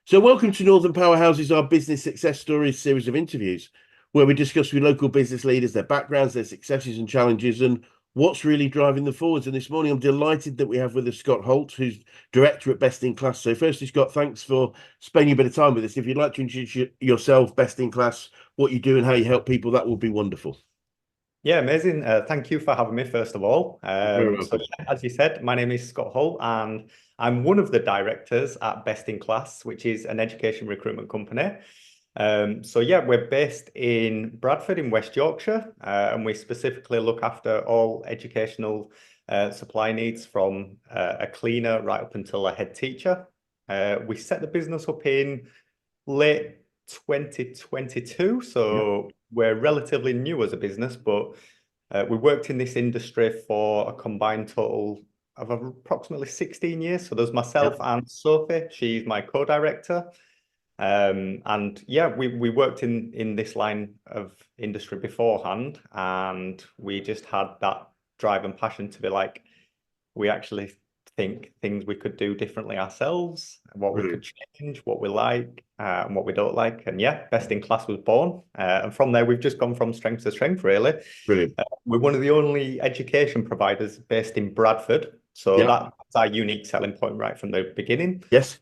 So, welcome to Northern Powerhouses, our business success stories series of interviews, where we discuss with local business leaders their backgrounds, their successes and challenges, and what's really driving them forwards. And this morning, I'm delighted that we have with us Scott Holt, who's director at Best in Class. So, firstly, Scott, thanks for spending a bit of time with us. If you'd like to introduce yourself, Best in Class, what you do, and how you help people, that would be wonderful. Yeah, amazing. Thank you for having me, first of all. You're very So, welcome. yeah, as you said, my name is Scott Holt, and I'm one of the directors at Best in Class, which is an education recruitment company. Yeah, we're based in Bradford in West Yorkshire, and we specifically look after all educational supply needs from a cleaner right up until a head teacher. We set the business up in late 2022, Yep. so we're relatively new as a business, but we worked in this industry for a combined total of approximately 16 years. So there's myself Yep. and Sophie, she's my co-director. And yeah, we worked in this line of industry beforehand, and we just had that drive and passion to be like, we actually think things we could do differently ourselves, what we could Brilliant. change, what we like, and what we don't like. And yeah, Best in Class was born. And from there, we've just gone from strength to strength, really. Brilliant. We're one of the only education providers based in Bradford. So Yeah. that's our unique selling point right from the beginning. Yes.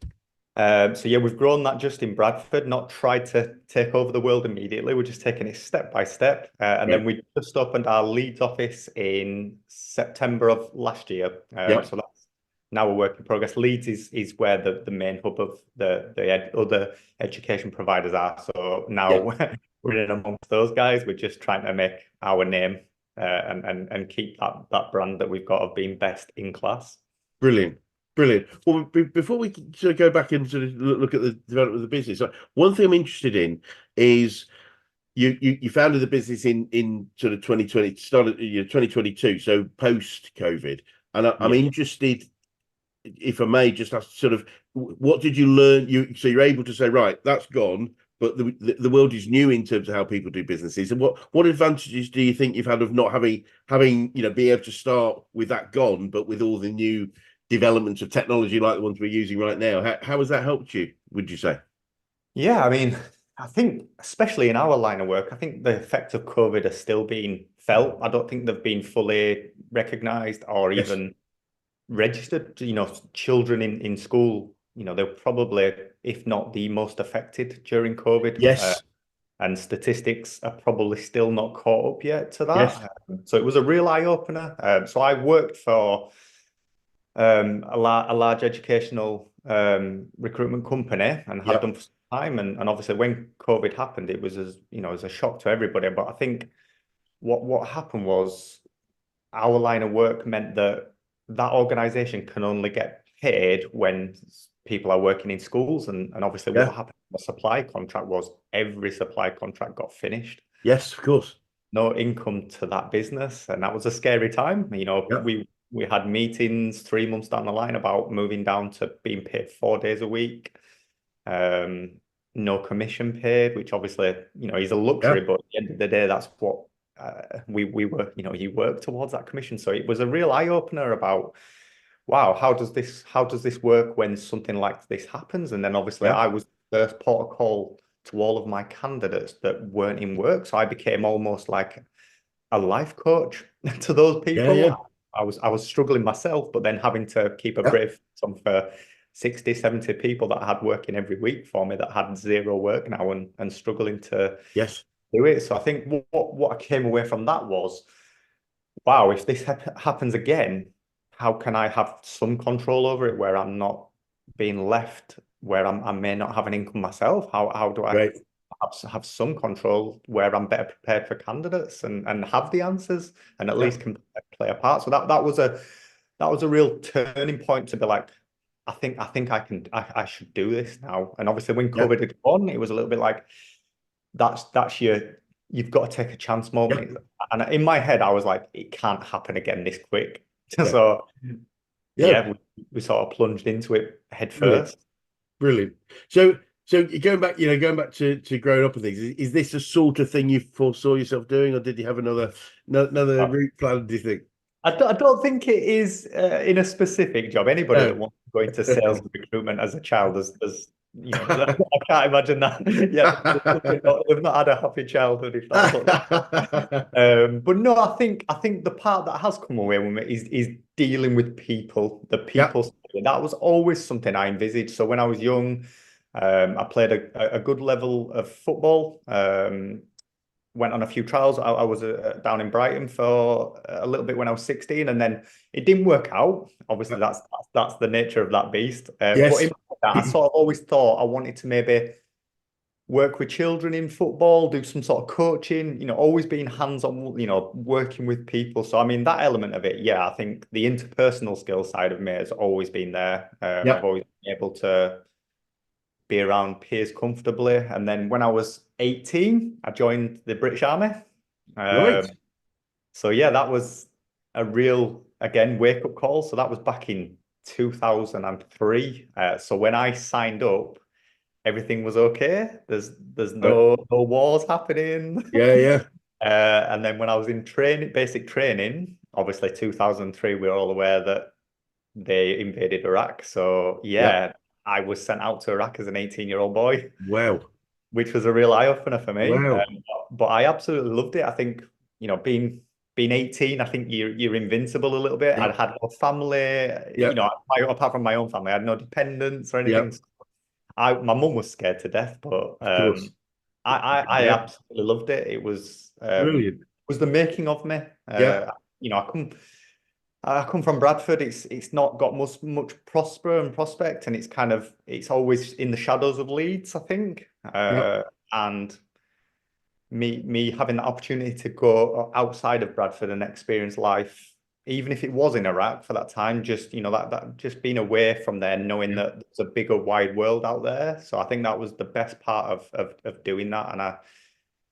So yeah, we've grown that just in Bradford, not tried to take over the world immediately. We're just taking it step by step. And then Great. we just opened our Leeds office in September of last year. Yep. So that's now a work in progress. Leeds is where the main hub of the other education providers are. So now Yep. we're in amongst those guys. We're just trying to make our name and keep that brand that we've got of being best in class. Brilliant. Brilliant. Well, before we sort of go back and sort of look at the development of the business, one thing I'm interested in is you founded the business in sort of 2020, started 2022, so post COVID, and I'm Yeah. interested, if I may, just ask sort of what did you learn? So you're able to say, right, that's gone, but the world is new in terms of how people do businesses, and what advantages do you think you've had of not having be able to start with that gone, but with all the new developments of technology like the ones we're using right now? How has that helped you, would you say? Yeah, I mean, I think especially in our line of work, I think the effects of COVID are still being felt. I don't think they've been fully recognized or Yes. even registered. Children in school, they're probably, if not the most affected during COVID. Yes. And statistics are probably still not caught up yet to Yes. that. So it was a real eye opener. So I worked for a large educational recruitment company and had Yep. done for some time. And obviously when COVID happened, it was as a shock to everybody. But I think what happened was our line of work meant that that organization can only get paid when people are working in schools. And obviously Yeah. what happened in the supply contract was every supply contract got finished. Yes, of course. No income to that business, and that was a scary time. Yep. We had meetings 3 months down the line about moving down to being paid 4 days a week, um, no commission paid, which obviously is a luxury, Yeah. but at the end of the day, that's what we were. You work towards that commission, so it was a real eye opener about wow, how does this work when something like this happens? And then obviously Yeah. I was the first port of call to all of my candidates that weren't in work. So I became almost like a life coach to those Yeah. people. Yeah. I was struggling myself, but then having to keep a Yeah. brave on for 60, 70 people that I had working every week for me that had zero work now and struggling to Yes. do it. So I think what I came away from that was, wow, if this happens again, how can I have some control over it where I'm not being left where I may not have an income myself? How do I Great. have some control where I'm better prepared for candidates and have the answers and at Yeah. least can play a part? So that was a real turning point to be like, I think I should do this now. And obviously when Yeah. COVID had gone, it was a little bit like that's you've got to take a chance Yeah. moment. And in my head, I was like, it can't happen again this quick. Yeah. So Yeah. yeah, we sort of plunged into it head Brilliant. first. Brilliant. So going back to growing up and things, is this a sort of thing you foresaw yourself doing, or did you have another Uh, route plan, do you think? I don't think it is in a specific job. Anybody No. that wants to go into sales and recruitment as a child has I can't imagine that. Yeah, they've not had a happy childhood if that's what. But no, I think the part that has come away with me is dealing with people, the Yeah, people. That was always something I envisaged. So when I was young, I played a good level of football. Went on a few trials. I was down in Brighton for a little bit when I was 16, and then it didn't work out. Obviously, that's the nature of that beast. But in yes, that, I sort of always thought I wanted to maybe work with children in football, do some sort of coaching, always being hands-on, working with people. So, I mean, that element of it, yeah, I think the interpersonal skill side of me has always been there. yeah, I've always been able to be around peers comfortably. And then when I was 18, I joined the British Army. right. So, yeah, that was a real, again, wake-up call. So that was back in 2003. So when I signed up, everything was okay. There's Right. no wars happening. Yeah, yeah, And then when I was in training, basic training, obviously 2003, we were all aware that they invaded Iraq. So yeah. yeah, I was sent out to Iraq as an 18-year-old boy, Wow, which was a real eye-opener for me. wow. But I absolutely loved it. I think, being 18, I think you're invincible a little bit. Yeah, I'd had no family, yeah, apart from my own family, I had no dependents or yeah. anything. My mum was scared to death, but Of course. I Yeah, absolutely loved it. brilliant. It was the making of me. Yeah, I come from Bradford. It's not got much prosper and prospect, and it's always in the shadows of Leeds, I think. yeah, And me having the opportunity to go outside of Bradford and experience life, even if it was in Iraq for that time, just that just being away from there, knowing yeah. that there's a bigger wide world out there. So I think that was the best part of doing that. And I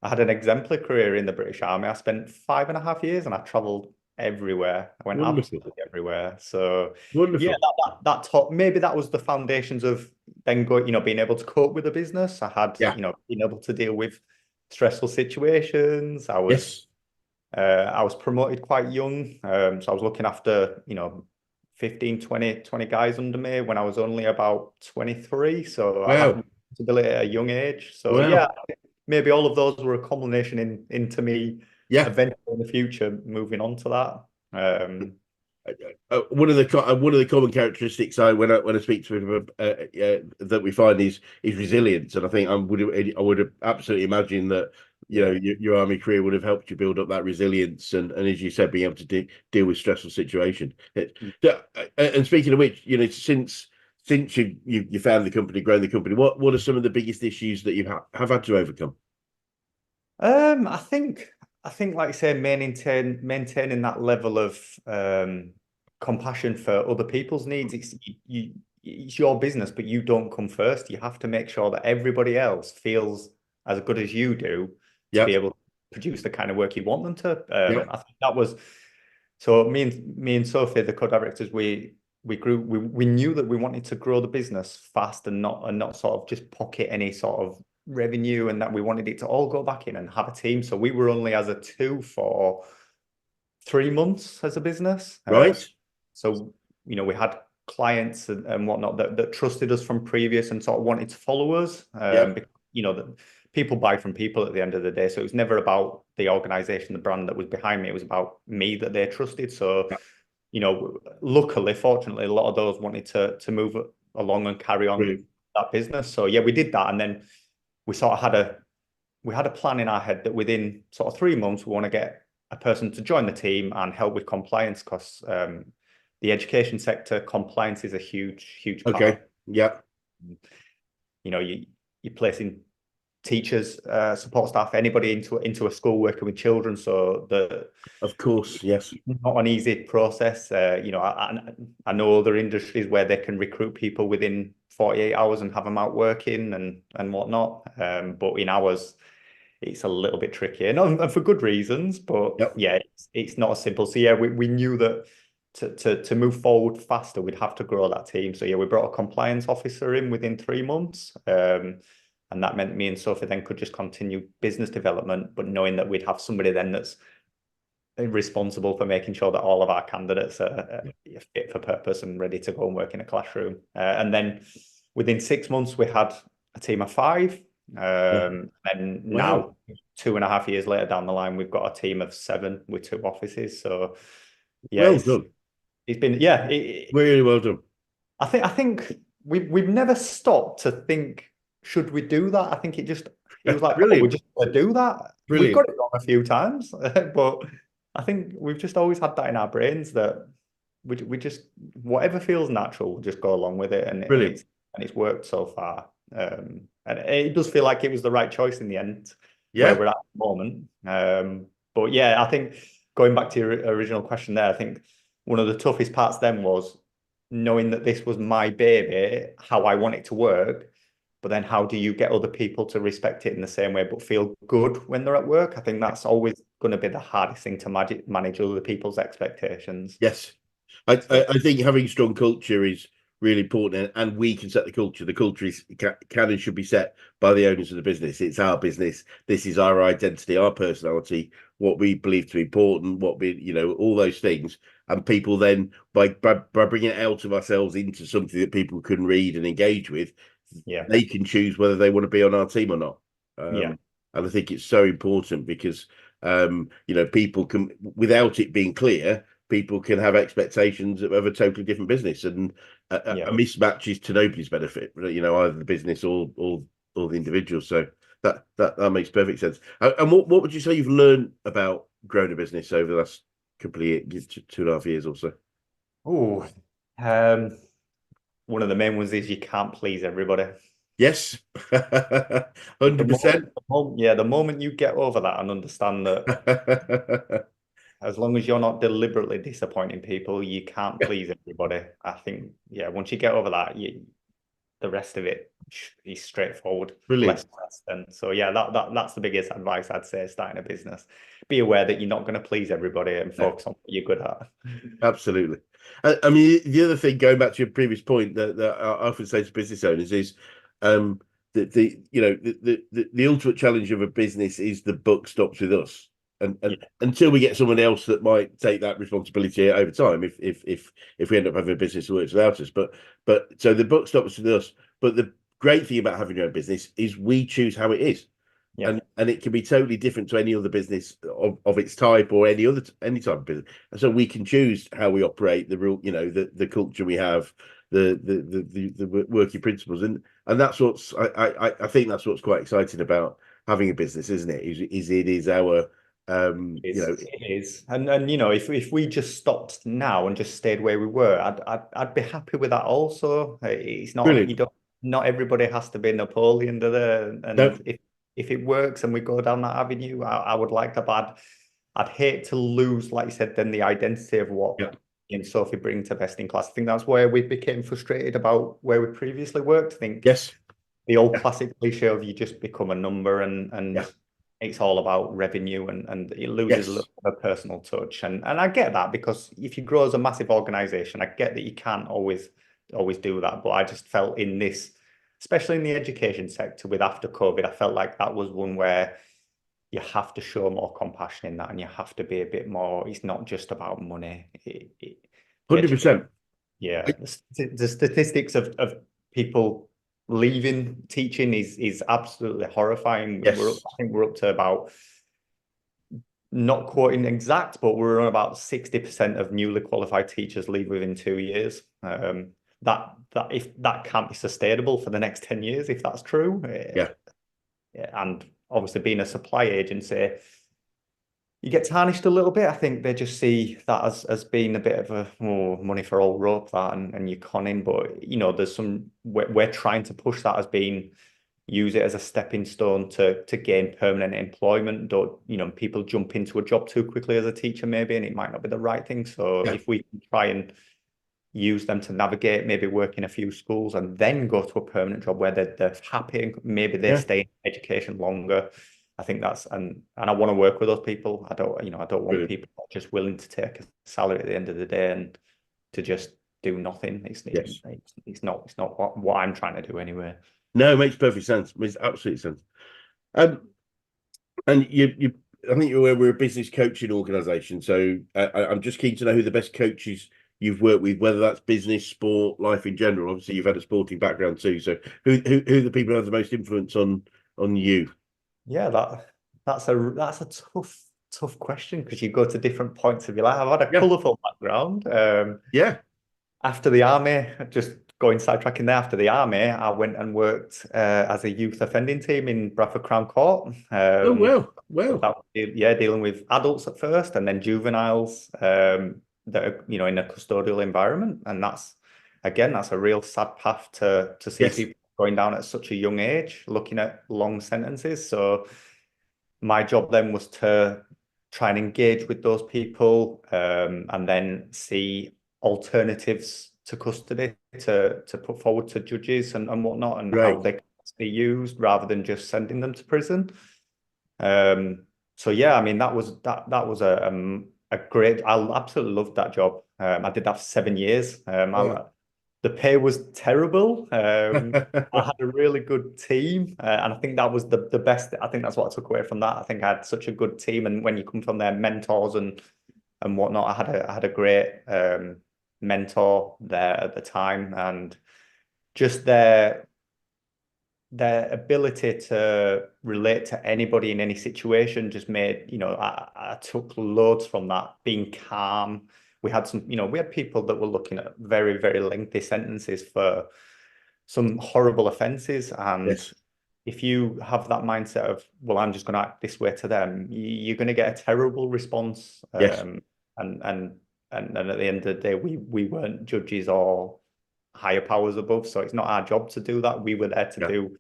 had an exemplary career in the British Army. I spent 5.5 years and I traveled everywhere. I went Wonderful, absolutely everywhere. So yeah, wonderful. that taught, maybe that was the foundations of then going, being able to cope with the business. I had, Yeah, being able to deal with stressful situations. yes. I was promoted quite young. So I was looking after, 15, 20 guys under me when I was only about 23. So I had Wow, responsibility at a young age. So yeah, wow. maybe all of those were a culmination into me Yeah. eventually in the future moving on to that. One of the common characteristics when I speak to him that we find is resilience, and I think I would absolutely imagine that Yeah. your army career would have helped you build up that resilience, and as you said, being able to deal with stressful situation. And speaking of which, since you found the company, grown the company, what are some of the biggest issues that you have had to overcome? I think like I say, maintaining that level of compassion for other people's needs. It's your business, but you don't come first. You have to make sure that everybody else feels as good as you do to Yeah, be able to produce the kind of work you want them to. yeah, I think that was so. Me and Sophie, the co-directors, we knew that we wanted to grow the business fast and not sort of just pocket any sort of revenue, and that we wanted it to all go back in and have a team. So we were only as a two for 3 months as a business. right. So we had clients and whatnot that trusted us from previous and sort of wanted to follow us. Yeah, That people buy from people at the end of the day. So it was never about the organization, the brand that was behind me. It was about me that they trusted. So yeah, luckily, fortunately, a lot of those wanted to move along and carry on brilliant. that business. So yeah, we did that, and then we sort of had a plan in our head that within sort of 3 months we want to get a person to join the team and help with compliance, because the education sector compliance is a huge part. Okay, yeah, You're placing teachers, support staff, anybody into a school working with children. So of course, yes. not an easy process. I know other industries where they can recruit people within 48 hours and have them out working and whatnot. But in ours, it's a little bit tricky, and for good reasons. But Yep. yeah, it's not as simple. So yeah, we knew that to move forward faster, we'd have to grow that team. So yeah, we brought a compliance officer in within 3 months. And that meant me and Sophie then could just continue business development, but knowing that we'd have somebody then that's responsible for making sure that all of our candidates are fit for purpose and ready to go and work in a classroom. And then within 6 months, we had a team of five. And Wow. now, 2.5 years later down the line, we've got a team of seven with two offices. So yeah, Well done. it's been yeah. Really well done. I think we've never stopped to think, should we do that? I think it was like, oh, we Brilliant. just want to do that. We've Brilliant. got it wrong a few times, but I think we've just always had that in our brains that we just whatever feels natural, we'll just go along with it, and Brilliant. it's worked so far. And it does feel like it was the right choice in the end, where Yeah. we're at the moment. But yeah, I think going back to your original question there, I think one of the toughest parts then was knowing that this was my baby, how I want it to work, but then how do you get other people to respect it in the same way but feel good when they're at work? I think that's always going to be the hardest thing to manage other people's expectations. Yes. So I think having strong culture is really important, and we can set the culture. The culture can and should be set by the owners of the business. It's our business. This is our identity, our personality, what we believe to be important, what we, all those things. And people then, by bringing it out of ourselves into something that people can read and engage with, yeah, they can choose whether they want to be on our team or not. yeah, And I think it's so important because, people can, without it being clear, people can have expectations of a totally different business, and yeah. a mismatch is to nobody's benefit. Either the business or the individual. So that makes perfect sense. And what would you say you've learned about growing a business over the last couple of years, 2.5 years or so? Oh, one of the main ones is you can't please everybody. Yes, The 100%. the moment you get over that and understand that as long as you're not deliberately disappointing people, you can't please everybody. I think, yeah, once you get over that, the rest of it is straightforward, less Brilliant. stress. And so, yeah, that's the biggest advice I'd say starting a business. Be aware that you're not going to please everybody and Yeah, focus on what you're good at. absolutely. I mean, the other thing, going back to your previous point that I often say to business owners is, that the ultimate challenge of a business is the buck stops with us, and Yeah, until we get someone else that might take that responsibility over time, if we end up having a business that works without us, but so the buck stops with us. But the great thing about having your own business is we choose how it is. yeah, And it can be totally different to any other business of its type, or any type of business. And so we can choose how we operate, the rule, the culture we have, the working principles, and that's what's I think that's what's quite exciting about having a business, isn't it? Is it is our it is. And if we just stopped now and just stayed where we were, I'd be happy with that also. It's not, brilliant. not everybody has to be Napoleon, do they? No, And if it works and we go down that avenue, I would like that, but I'd hate to lose, like you said, then the identity of what yeah, and Sophie bring to best in class. I think that's where we became frustrated about where we previously worked. I think yes, the old yeah, classic cliche of you just become a number, and yeah, it's all about revenue, and it loses a yes, little bit of personal touch. And I get that, because if you grow as a massive organization, I get that you can't always do that. But I just felt in this, especially in the education sector with after COVID, I felt like that was one where you have to show more compassion in that, and you have to be a bit more. It's not just about money. The education, 100%. yeah, the statistics of people leaving teaching is absolutely horrifying. Yes, I think we're up to about, not quoting exact, but we're on about 60% of newly qualified teachers leave within 2 years. That if that can't be sustainable for the next 10 years, if that's true. yeah, And obviously being a supply agency, you get tarnished a little bit. I think they just see that as being a bit of a money for old rope, that, and you're conning. But there's we're trying to push that as being, use it as a stepping stone to gain permanent employment. Don't, people jump into a job too quickly as a teacher maybe, and it might not be the right thing. So yeah, if we can try and use them to navigate, maybe work in a few schools and then go to a permanent job where they're happy and maybe they yeah, stay in education longer. I think that's, and I want to work with those people. I don't want brilliant. people just willing to take a salary at the end of the day and to just do nothing. Yes. It's not what I'm trying to do anyway. No, it makes perfect sense. It makes absolute sense. Um, and I think we're a business coaching organisation. So I'm just keen to know who the best coaches you've worked with, whether that's business, sport, life in general? Obviously, you've had a sporting background too. So, who are the people who have the most influence on you? Yeah, that's a tough question because you go to different points of your life. I've had a Yeah, colourful background. yeah. After the army, just going sidetracking there, after the army, I went and worked as a youth offending team in Bradford Crown Court. Oh well, So well. that, yeah, dealing with adults at first and then juveniles that are, in a custodial environment. And that's a real sad path to see Yes, people going down at such a young age, looking at long sentences. So my job then was to try and engage with those people and then see alternatives to custody to put forward to judges and whatnot and how great. they can be used rather than just sending them to prison. So yeah, I mean that was a great. I absolutely loved that job. I did that for 7 years. Wow. The pay was terrible. I had a really good team, and I think that was the best. I think that's what I took away from that. I think I had such a good team, and when you come from their mentors and whatnot, I had a great mentor there at the time, and just their ability to relate to anybody in any situation just made, I took loads from that, being calm. We had people that were looking at very, very lengthy sentences for some horrible offences. And Yes, if you have that mindset of, well, I'm just going to act this way to them, you're going to get a terrible response. yes, And at the end of the day, we weren't judges or higher powers above, so it's not our job to do that. We were there to yeah, do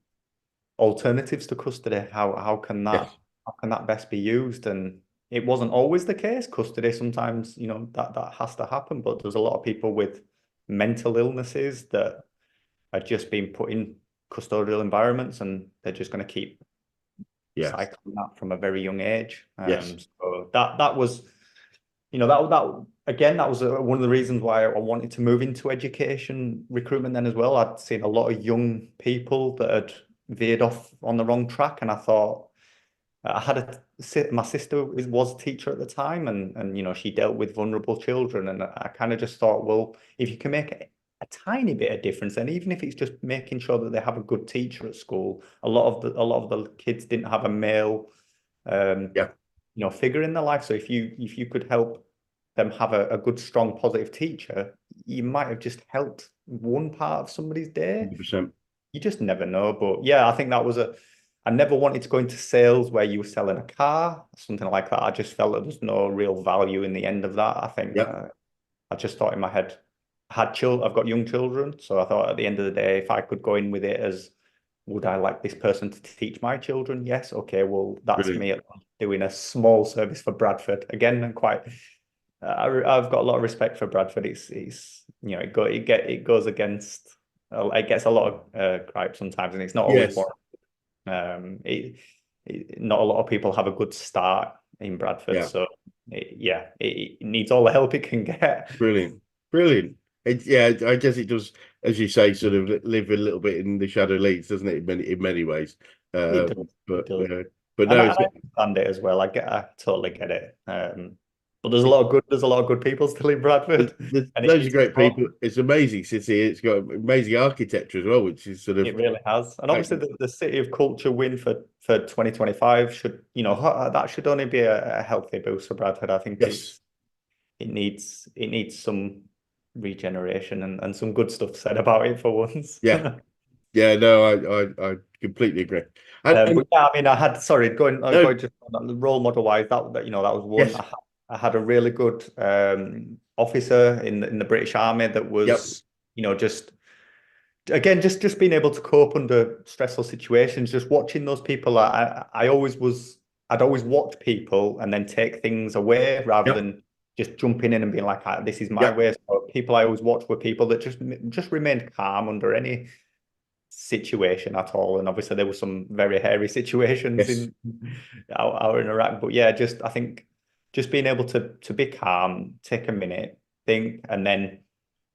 alternatives to custody. How can that yes, how can that best be used? And it wasn't always the case. Custody sometimes, that has to happen, but there's a lot of people with mental illnesses that are just being put in custodial environments and they're just going to keep yes, cycling that from a very young age. yes, So that was, that again, that was one of the reasons why I wanted to move into education recruitment then as well. I'd seen a lot of young people that had veered off on the wrong track, and I thought I had my sister was a teacher at the time, and she dealt with vulnerable children, and I kind of just thought, well, if you can make a tiny bit of difference, and even if it's just making sure that they have a good teacher at school, a lot of the kids didn't have a male um, yeah, figure in their life. So if you could help them have a good, strong, positive teacher, you might have just helped one part of somebody's day. 100%. You just never know. But yeah, I think that was I never wanted to go into sales where you were selling a car, something like that. I just felt that there's no real value in the end of that. I think Yeah, I just thought in my head, I've got young children, so I thought at the end of the day, if I could go in with it as, would I like this person to teach my children? Yes. Okay. Well, that's brilliant. me doing a small service for Bradford. Again, I'm quite. I've got a lot of respect for Bradford. It's it goes against. It gets a lot of gripe sometimes, and it's not always Yes, warranted. Not a lot of people have a good start in Bradford, yeah, so it needs all the help it can get. brilliant, brilliant. Yeah, I guess it does, as you say, sort of live a little bit in the shadow leads, doesn't it? In many ways. It Uh, does. It but does. but And no, I, it's and I understand it as well. I totally get it. But there's a lot of good people still in Bradford, there's and loads of it's great not. people. It's an amazing city. It's got amazing architecture as well, which is sort of It really has. And obviously, the City of Culture win for 2025 should, that should only be a healthy boost for Bradford. I think yes, it needs some regeneration and some good stuff said about it for once. yeah, yeah. No, I completely agree. And But yeah, I mean, no, going just on the role model wise, that was one. yes, I had a really good officer in the British Army that yep, was, just again, just being able to cope under stressful situations, just watching those people. I'd always watch people and then take things away rather yep, than just jumping in and being like, "This is my yep, way." So people I always watched were people that just remained calm under any situation at all. And obviously there were some very hairy situations yes, in out in Iraq. But yeah, I think just being able to be calm, take a minute, think, and then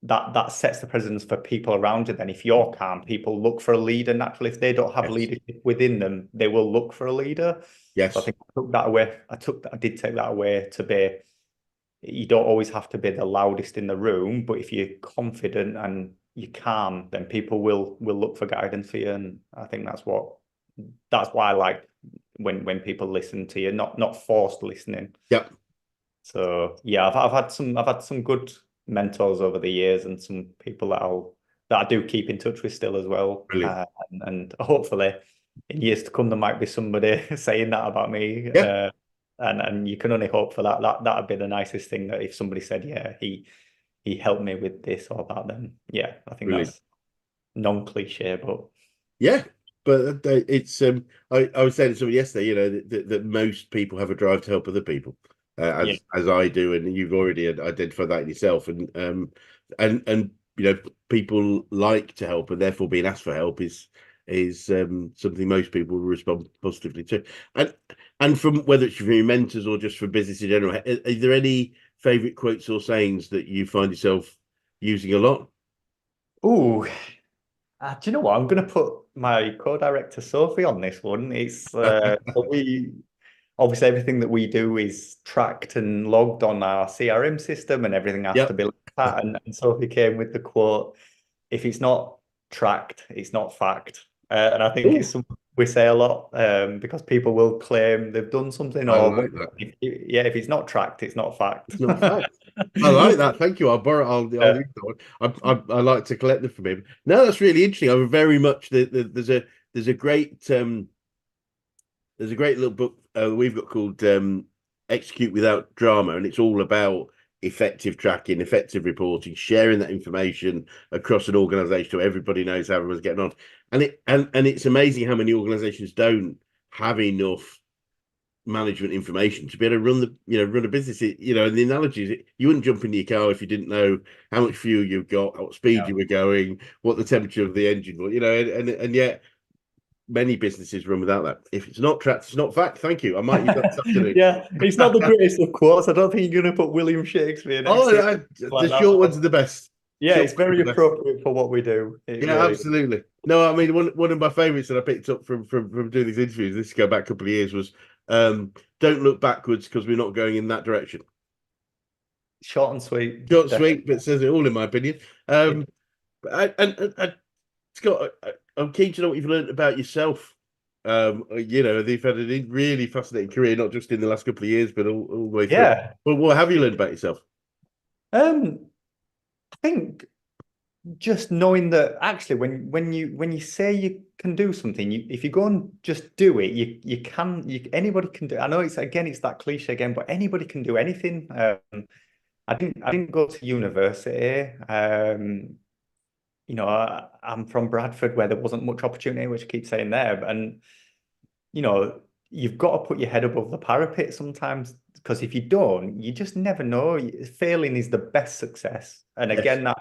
that sets the precedence for people around you. Then if you're calm, people look for a leader naturally. If they don't have yes, leadership within them, they will look for a leader. So I yes, think I took that away. I did take that away to be you don't always have to be the loudest in the room, but if you're confident and you're calm, then people will look for guidance for you. And I think that's why I like when people listen to you, not forced listening. Yep. So yeah, I've had some good mentors over the years, and some people that I do keep in touch with still as well. Brilliant. And hopefully in years to come there might be somebody saying that about me. Yeah. And you can only hope for that. That'd be the nicest thing, that if somebody said, yeah, he helped me with this or that, then yeah, I think Brilliant. that's non-cliche, but Yeah. But it's I was saying to somebody yesterday, you know, that most people have a drive to help other people, yeah, as I do, and you've already identified that in yourself, and you know, people like to help, and therefore being asked for help is something most people will respond positively to. And from whether it's from your mentors or just for business in general, are there any favorite quotes or sayings that you find yourself using a lot? ooh. Do you know what? I'm going to put my co-director Sophie on this one. It's so we obviously everything that we do is tracked and logged on our CRM system, and everything has to Yep. be looked at. And Sophie came with the quote: "If it's not tracked, it's not fact." And I think it's Oh, something we say a lot, because people will claim they've done something, I or like that. yeah, if it's not tracked, it's not fact. It's not fact. I like that. Thank you. I'll borrow. I'll Yeah. use that one. I like to collect them from him. No, that's really interesting. I'm very much there's a great there's a great little book we've got called Execute Without Drama, and it's all about effective tracking, effective reporting, sharing that information across an organization so everybody knows how everyone's getting on. And it's amazing how many organizations don't have enough management information to be able to run a business. And the analogy is you wouldn't jump into your car if you didn't know how much fuel you've got, at what speed Yeah. you were going, what the temperature of the engine was. And yet many businesses run without that. If it's not tracked, it's not fact. Thank you. I might use that this afternoon. Yeah, it's not the greatest of quotes. I don't think you're going to put William Shakespeare next to it The like that. short ones are the best. Yeah, Short it's ones very are the best. appropriate for what we do. It Yeah, really is. absolutely. No, I mean one of my favourites that I picked up from doing these interviews. This go back a couple of years was don't look backwards because we're not going in that direction. Short and sweet. Short, Definitely. sweet, but says it all in my opinion. And Scott, I'm keen to know what you've learned about yourself. You've had a really fascinating career, not just in the last couple of years, but all the way through. Yeah. But what have you learned about yourself? I think just knowing that actually when you say you can do something, if you go and just do it, anybody can do. I know it's that cliche again, but anybody can do anything. I didn't go to university. I'm from Bradford, where there wasn't much opportunity, which I keep saying there. And you've got to put your head above the parapet sometimes, because if you don't, you just never know. Failing is the best success. And Yes. again, that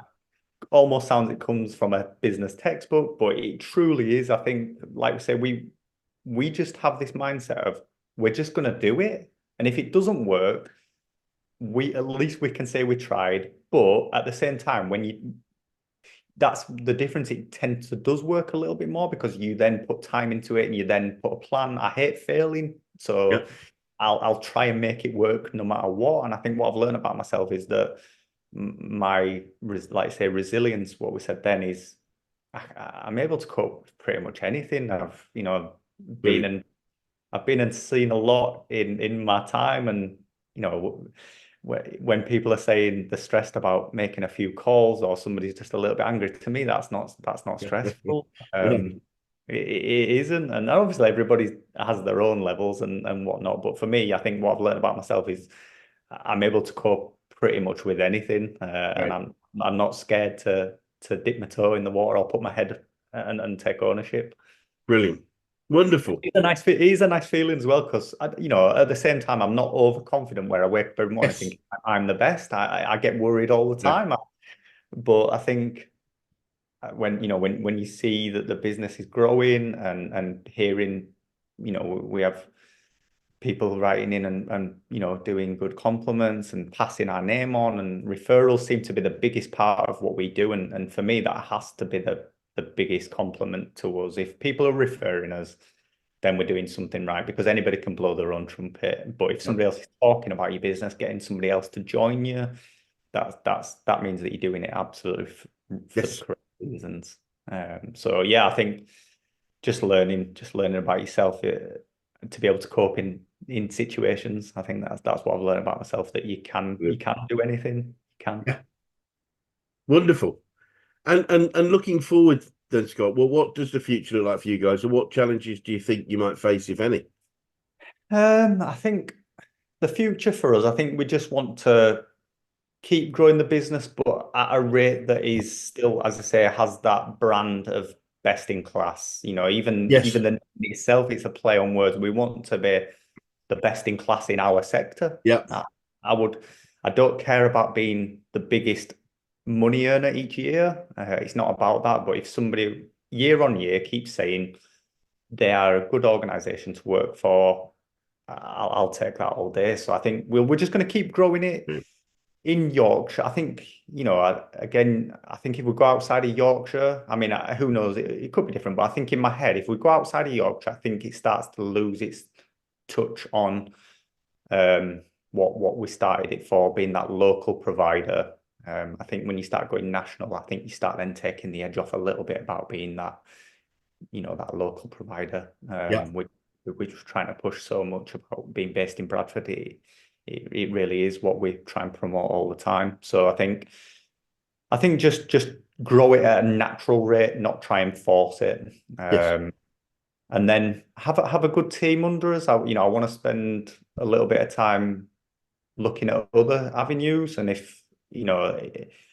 almost sounds it comes from a business textbook, but it truly is. I think, like we say, we just have this mindset of we're just going to do it. And if it doesn't work, at least we can say we tried. But at the same time, that's the difference. It does work a little bit more, because you then put time into it and you then put a plan. I hate failing, so Yeah. I'll try and make it work no matter what. And I think what I've learned about myself is that my, like say, resilience, what we said then, is I'm able to cope with pretty much anything. Been Brilliant. and I've been and seen a lot in my time. And when people are saying they're stressed about making a few calls, or somebody's just a little bit angry, to me that's not stressful. Yeah. It isn't. And obviously everybody has their own levels and whatnot, but for me, I think what I've learned about myself is I'm able to cope pretty much with anything. And Right. I'm not scared to dip my toe in the water or put my head and take ownership. Brilliant. Wonderful. It is a nice feeling as well, because at the same time, I'm not overconfident, where I wake up every morning Yes. thinking I'm the best. I get worried all the Yeah. time. But I think when you see that the business is growing, and hearing, we have people writing in and doing good compliments and passing our name on, and referrals seem to be the biggest part of what we do. And for me, that has to be the biggest compliment to us. If people are referring us, then we're doing something right, because anybody can blow their own trumpet. But if Yep. somebody else is talking about your business, getting somebody else to join you, that means that you're doing it absolutely for the Yes. correct reasons. So yeah, I think just learning about yourself to be able to cope in situations. I think that's what I've learned about myself, that you can do anything. You can. Yeah. Wonderful. And looking forward then, Scott, well, what does the future look like for you guys, and what challenges do you think you might face, if any? I think the future for us, I think we just want to keep growing the business, but at a rate that is still, as I say, has that brand of best in class. You know, Yes. even the name itself, it's a play on words. We want to be the best in class in our sector. Yeah. I, I would, I don't care about being the biggest money earner each year. It's not about that. But if somebody year on year keeps saying they are a good organization to work for, I'll take that all day. So I think we're just going to keep growing it Yeah. in Yorkshire. I think, again, I think if we go outside of Yorkshire, I mean, who knows? It could be different, but I think in my head, if we go outside of Yorkshire, I think it starts to lose its touch on what we started it for, being that local provider. I think when you start going national, I think you start then taking the edge off a little bit about being that, that local provider. Yeah. We're just trying to push so much about being based in Bradford. It really is what we try and promote all the time. So I think just grow it at a natural rate, not try and force it. Yes. And then have a good team under us. I want to spend a little bit of time looking at other avenues, and if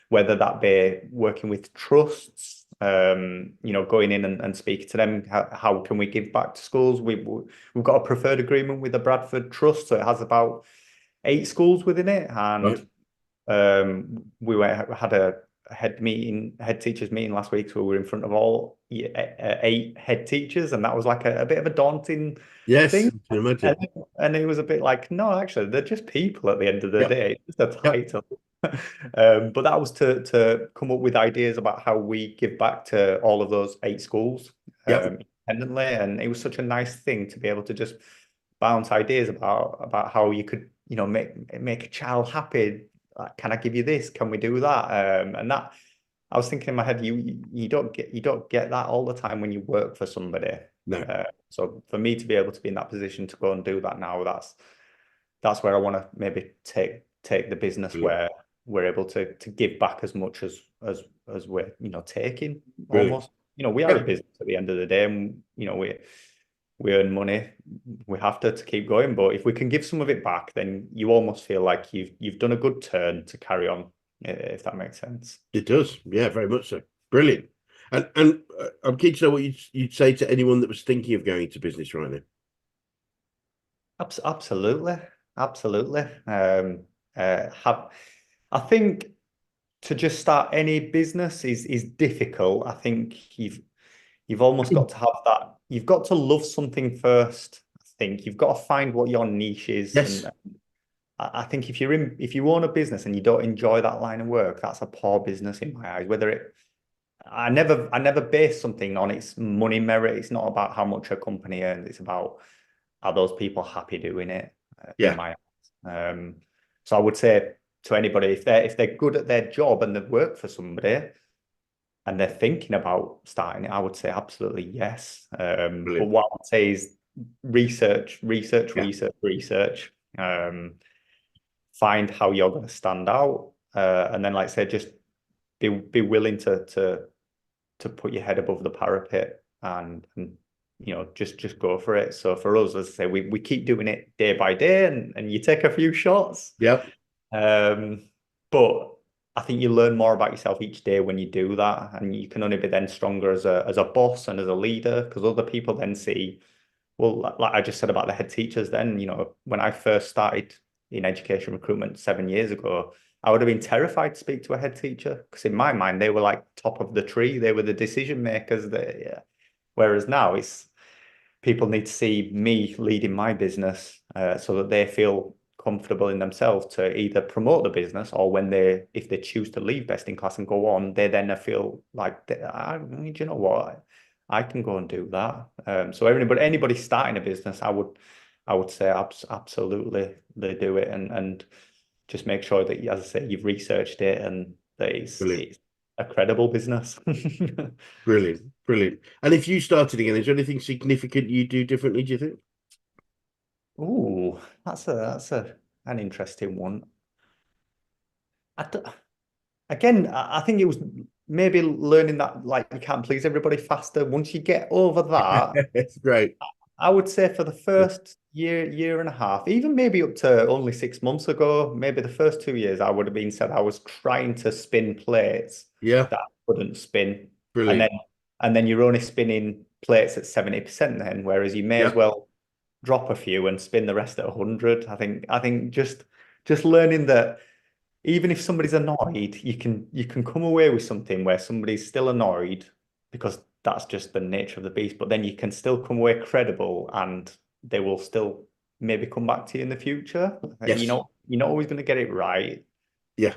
whether that be working with trusts, going in and speaking to them, how can we give back to schools? We've got a preferred agreement with the Bradford Trust, so it has about 8 schools within it, Right. and had a head teachers meeting last week, so we were in front of all 8 head teachers, and that was like a bit of a daunting Yes. thing. I can imagine. And it was a bit like, no, actually, they're just people at the end of the Yep. day. It's just a Yep. title. But that was to come up with ideas about how we give back to all of those 8 schools Yep. independently. And it was such a nice thing to be able to just bounce ideas about how you could, make a child happy. Like, can I give you this? Can we do that? And that, I was thinking in my head, you don't get that all the time when you work for somebody. No. So for me to be able to be in that position to go and do that now, that's where I want to maybe take the business, Brilliant. where we're able to give back as much as we're taking Brilliant. almost. We are a Yeah. business at the end of the day, and we earn money. We have to keep going, but if we can give some of it back, then you almost feel like you've done a good turn to carry on, if that makes sense. It does. Yeah, very much so. Brilliant. And I'm keen to know what you'd say to anyone that was thinking of going into business right now. Absolutely, absolutely. I think to just start any business is difficult. I think you've almost got to have that. You've got to love something first. I think you've got to find what your niche is, Yes. and I think if you own a business and you don't enjoy that line of work, that's a poor business in my eyes. I never base something on its money merit. It's not about how much a company earns. It's about, are those people happy doing it? In Yeah. my eyes. So I would say to anybody, if they're good at their job and they work for somebody and they're thinking about starting it, I would say absolutely yes. But Brilliant. what I would say is research, Yeah. research. Find how you're going to stand out, and then, like I said, just be willing to put your head above the parapet, and just go for it. So for us, as I say, we keep doing it day by day, and you take a few shots. Yep. But I think you learn more about yourself each day when you do that, and you can only be then stronger as a boss and as a leader, because other people then see, well, like I just said about the head teachers, then, when I first started in education recruitment 7 years ago, I would have been terrified to speak to a head teacher, because in my mind, they were like top of the tree. They were the decision makers. Yeah. Whereas now it's people need to see me leading my business, so that they feel comfortable in themselves to either promote the business, or if they choose to leave Best in Class and go on, they then feel like, do you know what? I can go and do that. So anybody starting a business, I would say absolutely they do it, and just make sure that, as I say, you've researched it and that Brilliant. it's a credible business. Brilliant. Brilliant. And if you started again, is there anything significant you do differently, do you think? Ooh, that's an interesting one. I d Again, I think it was maybe learning that like you can't please everybody faster. Once you get over that, It's great. I would say for the Yeah. first year and a half, even maybe up to only 6 months ago, maybe the first 2 years, I would have been said I was trying to spin plates Yeah. that I couldn't spin, and then Brilliant. you're only spinning plates at 70% then, whereas you may as Yeah. well drop a few and spin the rest at 100. I think just learning that even if somebody's annoyed, you can come away with something where somebody's still annoyed because that's just the nature of the beast, but then you can still come away credible and they will still maybe come back to you in the future. You Yes. know, you're not always going to get it right. Yeah.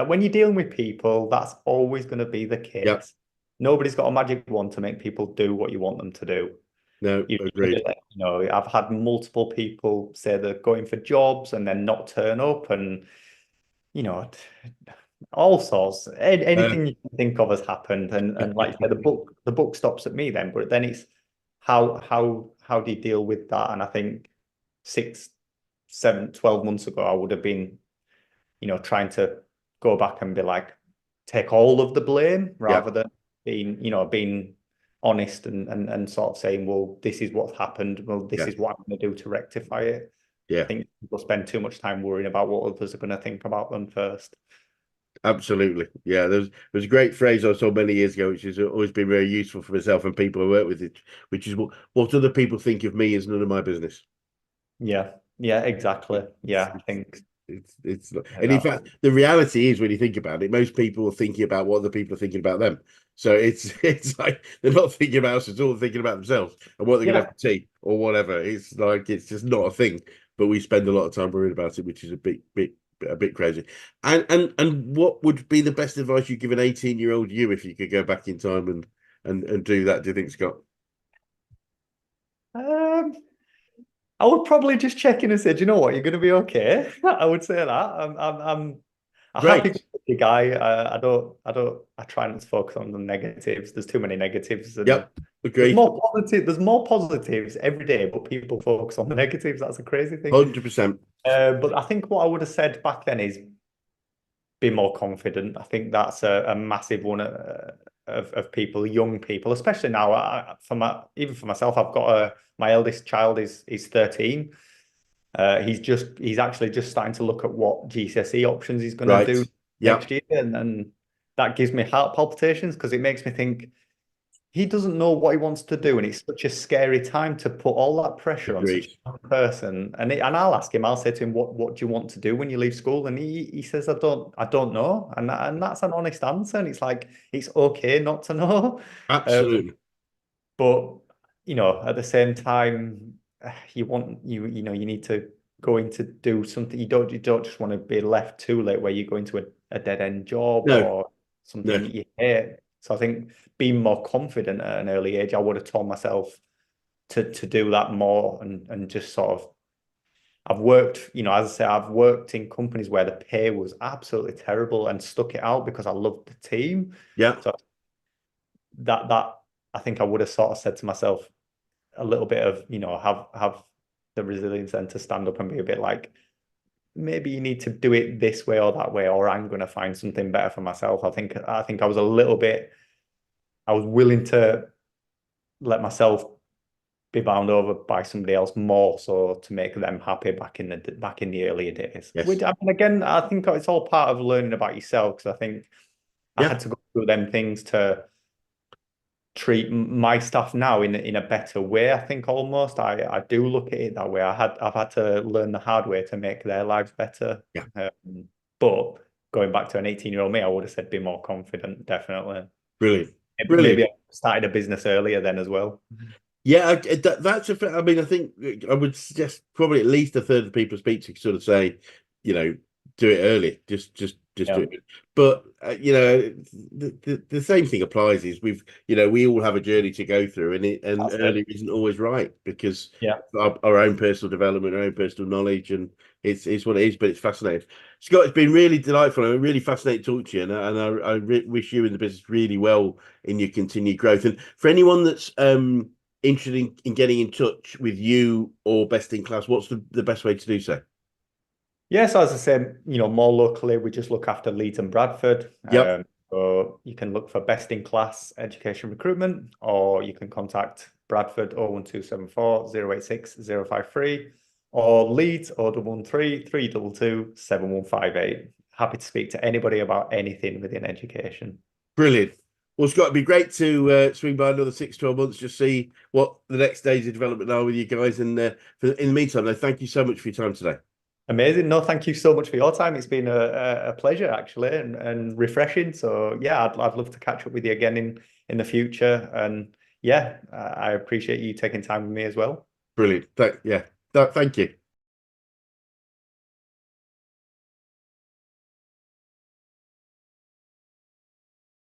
When you're dealing with people, that's always going to be the Yeah. case. Nobody's got a magic wand to make people do what you want them to do. No, agreed. I've had multiple people say they're going for jobs and then not turn up, and you know, all sorts. Uh, Anything you can think of has happened, and like you said, the book stops at me then. But then it's how do you deal with that? And I think 6, 7, 12 months ago, I would have been, trying to go back and be like, take all of the blame yeah. rather than being honest and sort of saying, well, this is what's happened. Well, this Yeah. is what I'm going to do to rectify it. I Yeah. think people spend too much time worrying about what others are going to think about them first. Absolutely. Yeah. There's a great phrase I saw many years ago, which has always been very useful for myself and people I work with, it, which is what other people think of me is none of my business. Yeah, yeah, exactly. It's, Yeah, I it's, think it's not. And in that's fact, the reality is when you think about it, most people are thinking about what other people are thinking about them. So it's like they're not thinking about us at all, they're thinking about themselves and what they're gonna have yeah. for tea or whatever. It's like it's just not a thing. But we spend a lot of time worrying about it, which is a bit crazy. And what would be the best advice you give an 18-year-old you if you could go back in time and do that, do you think, Scott? Um, I would probably just check in and say, do you know what, you're going to be okay. I would say that. I'm a Great. happy guy. I try not to focus on the negatives. There's too many negatives, and Yep. Agreed. There's more positives every day, but people focus on the negatives. That's a crazy thing. 100%. But I think what I would have said back then is be more confident. I think that's a massive one of people, young people, especially now. Even for myself, I've got my eldest child is 13. He's actually just starting to look at what GCSE options he's going to Right. do next Yep. year, and that gives me heart palpitations because it makes me think he doesn't know what he wants to do, and it's such a scary time to put all that pressure on such Agreed. a young person. And I'll ask him, I'll say to him, "What do you want to do when you leave school?" And he says, "I don't know," and that's an honest answer. And it's like it's okay not to know, um, Absolutely. but at the same time, you need to go in to do something. You don't just want to be left too late where you go into a dead end job No, or something no. that you hate. So I think being more confident at an early age, I would have told myself to do that more and just sort of. I've worked, as I say, I've worked in companies where the pay was absolutely terrible and stuck it out because I loved the team. Yeah. So that I think I would have sort of said to myself a little bit of, have the resilience then to stand up and be a bit like, maybe you need to do it this way or that way, or I'm going to find something better for myself. I think I was a little bit, I was willing to let myself be bound over by somebody else more so to make them happy back in the earlier days. Yes. Which I mean, again, I think it's all part of learning about yourself because I think I Yeah. had to go through them things to treat my staff now in a better way. I think almost I do look at it that way. I've had to learn the hard way to make their lives better. Yeah. But going back to an 18-year-old me, I would have said be more confident, definitely. Brilliant. Maybe Brilliant. I started a business earlier then as well. Yeah, that's I mean, I think I would suggest probably at least a third of the people I speak to sort of say, you know, do it early. Just do Yeah, it. But the same thing applies. Is we all have a journey to go through, and that's it. early isn't always right because Yeah. our own personal development, our own personal knowledge, and it's what it is. But it's fascinating. Scott, it's been really delightful. I'm really fascinated to talk to you, and I wish you and the business really well in your continued growth. And for anyone that's interested in getting in touch with you or Best in Class, what's the best way to do so? Yeah, so as I said, more locally, we just look after Leeds and Bradford. Yep. So you can look for best in class education recruitment, or you can contact Bradford 01274 086 053, or Leeds 0113 322 7158. Happy to speak to anybody about anything within education. Brilliant. Well, Scott, it'd be great to swing by another 6, 12 months, just see what the next stage of development are with you guys. And in the meantime, though, thank you so much for your time today. Amazing. No, thank you so much for your time. It's been a pleasure actually and refreshing. So yeah, I'd love to catch up with you again in the future. And yeah, I appreciate you taking time with me as well. Brilliant. Yeah. Thank you.